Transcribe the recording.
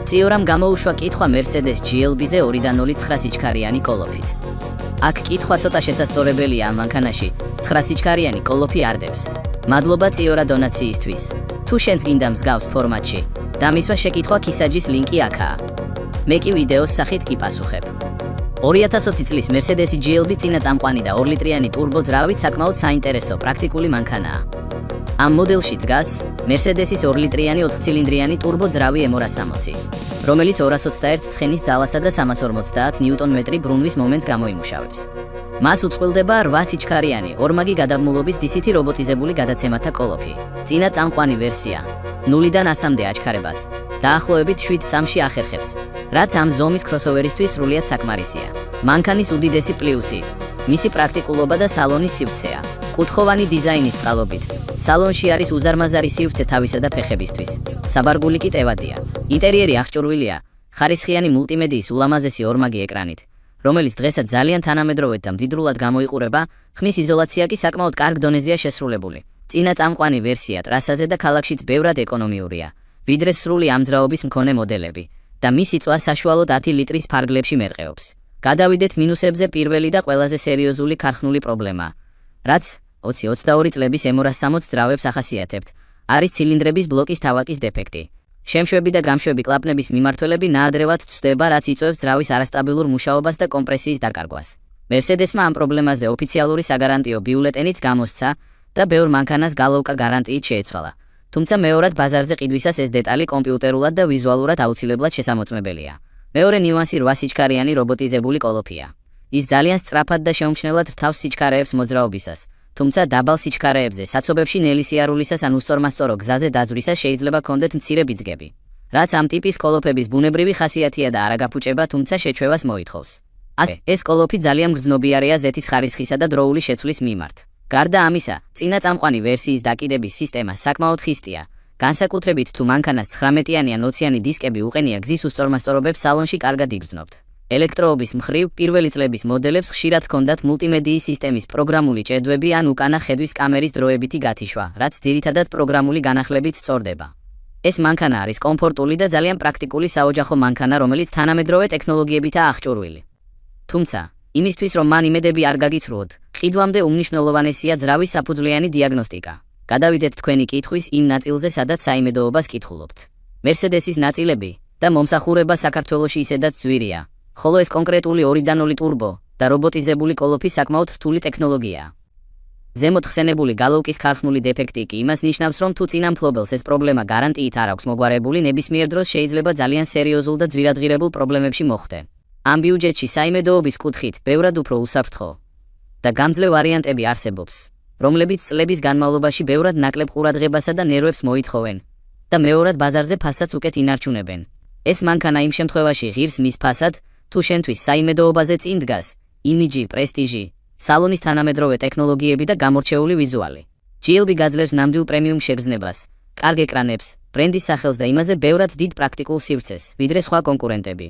წიორამ გამოუშვა კითხვა Mercedes GLB-ზე 2.09 სიჩქარიანი კოლოფით. აქ კითხვა ცოტა შესასწორებელია ამ მანქანაში, 9 სიჩქარიანი კოლოფი არდებს. მადლობა წიორა დონაციისთვის. თუ შენც გინდა მსგავს ფორმატში, დამისვა შეკითხვა კისაჯის ლინკი აქაა. მე კი ვიდეოს სახით კი პასუხებ. 2020 წლის Mercedes GLB წინაწამყვანი და 2 ლიტრიანი ტურბო ძრავით საკმაოდ საინტერესო პრაქტიკული მანქანაა. ამ მოდელში დგას Mercedes-ის 2 ლიტრიანი 4 ცილინდრიანი ტურბო ძრავი M260, რომელიც 221 ცხენის ძალასა და 350 ნიუტონ-მეტრი ბრუნვის მომენტს გამოიმუშავებს. მას უწყვილდება 8 სიჩქარიანი, ორმაგი გადაბმულობის DCT რობოტიზებული გადაცემათა კოლოფი. წინაწამყვანი ვერსია 0-დან 100-მდე აჩქარებას დაახლოებით 7 წამში ახერხებს, რაც ამ ზომის crossover-ისთვის სრულიად საკმარისია. მანქანის უდიდესი პლუსი მისი პრაქტიკულობა და სალონის სივრცეა. კუთხოვანი დიზაინის წყალობით სალონში არის უზარმაზარი სივრცე თავისა და ფეხებისთვის. საბარგული კი ტევადია. ინტერიერი აღჭურვილია ხარისხიანი მულტიმედიის ულამაზესი ორმაგი ეკრანით, რომელიც დღესაც ძალიან თანამედროვედ და მდიდრულად გამოიყურება, ხმის იზოლაცია კი საკმაოდ კარგ დონეზეა შესრულებული. წინაწამყვანი ვერსია ტრასაზე და ქალაქშიც ბევრად ეკონომიურია, ვიდრე სრული ამძრაობის მქონე მოდელები და მისი წვა საშუალოდ 10 ლიტრის ფარგლებში მერყეობს. გადავიდეთ მინუსებზე. პირველი და ყველაზე სერიოზული ქარხნული პრობლემა, რაც 2022 წლების M260 ძრავებს ახასიათებთ, არის ცილინდრების ბლოკის თავაკის დეფექტი. შემშვები და გამშვები კლაპნების მიმართველები ნაადრევად ცვდება, რაც იწვევს ძრავის არასტაბილურ მუშაობას და კომპრესიის დაკარგვას. Mercedes-მა ამ პრობლემაზე ოფიციალური საგარანტიო ბიულეტენიც გამოსცა და ბევრ მანქანას გალოვკა გარანტიით შეეცვალა. თუმცა მეორად ბაზარზე ყიდვისას ეს დეტალი კომპიუტერულად და ვიზუალურად აუცილებლად შესამოწმებელია. მეორე ნიუანსი 8 სიჩქარიანი რობოტიზებული კოლოფია. ის ძალიან სწრაფად და შეუმჩნევლად რთავს სიჩქარეებს მოძრაობისას, თუმცა დაბალ სიჩქარეებზე საცობებში ნელი სიარულისას ან უსწორმასწორო გზაზე დაძვრისას შეიძლება ჰქონდეთ მცირე ბიძგები, რაც ამ ტიპის კოლოფების ბუნებრივი ხასიათია და არა გაფუჭება, თუმცა შეჩევას მოითხოვს. ეს კოლოფი ძალიან გრძნობიარეა ზეთის ხარისხისა და დროული შეცვლის მიმართ. გარდა ამისა, წინაწამყვანი ვერსიის დაკიდების სისტემა საკმაოდ ხისტია. განსაკუთრებით თუ მანქანას 19-იანი ან 20-იანი დისკები უყენია, გზის უსწორმასწორობებს სალონში კარგად იგრძნობთ. ელექტროობის მხრივ პირველი წლების მოდელებს ხშირად ჰქონდათ მულტიმედიის სისტემის პროგრამული ჭედვები ან უკანა ხედვის კამერის დროებითი გათიშვა, რაც ძირითადად პროგრამული განახლებით სწორდება. ეს მანქანა არის კომფორტული და ძალიან პრაქტიკული საოჯახო მანქანა, რომელიც თანამედროვე ტექნოლოგიებითაა აღჭურვილი. თუმცა, იმისთვის რომ მან იმედები არ გაგიცრუოთ, ყიდვამდე უმნიშვნელოვანესია ძრავის საფუძვლიანი დიაგნოსტიკა. გადავიდეთ თქვენი კითხვის იმ ნაწილზე, სადაც საიმედოობას კითხულობთ. Mercedes-ის ნაწილები და მომსახურება საქართველოში ისედაც ძვირია, ხოლო ეს კონკრეტული 2.0 ტურბო და რობოტიზებული კოლოფი საკმაოდ რთული ტექნოლოგიაა. ზემოთ ხსენებული გალოვკის ქარხნული დეფექტი კი იმას ნიშნავს, რომ თუ წინა მფლობელს ეს პრობლემა გარანტიით არ აქვს მოგვარებული, ნებისმიერ დროს შეიძლება ძალიან სერიოზულ და ძვირადღირებულ პრობლემებში მოხვდე. ამ ბიუჯეტში საიმედოობის კუთხით ბევრად უფრო უსაფრთხო და გამძლე ვარიანტები არსებობს, რომლებიც წლების განმავლობაში ბევრად ნაკლებ ყურადღებასა და ნერვებს მოითხოვენ და მეორად ბაზარზე ფასადს უკეთ ინარჩუნებენ. ეს მანქანა იმ შემთხვევაში ღირს მის ფასად, თუ შენთვის საიმედოობაზე წინ დგას იმიჯი, პრესტიჟი, სალონის თანამედროვე ტექნოლოგიები და გამორჩეული ვიზუალი. GLB გაძლევს ნამდვილ პრემიუმ შეგრძნებას, კარგ ეკრანებს, ბრენდის სახელს და იმაზე ბევრად დიდ პრაქტიკულ სივრცეს, ვიდრე სხვა კონკურენტები.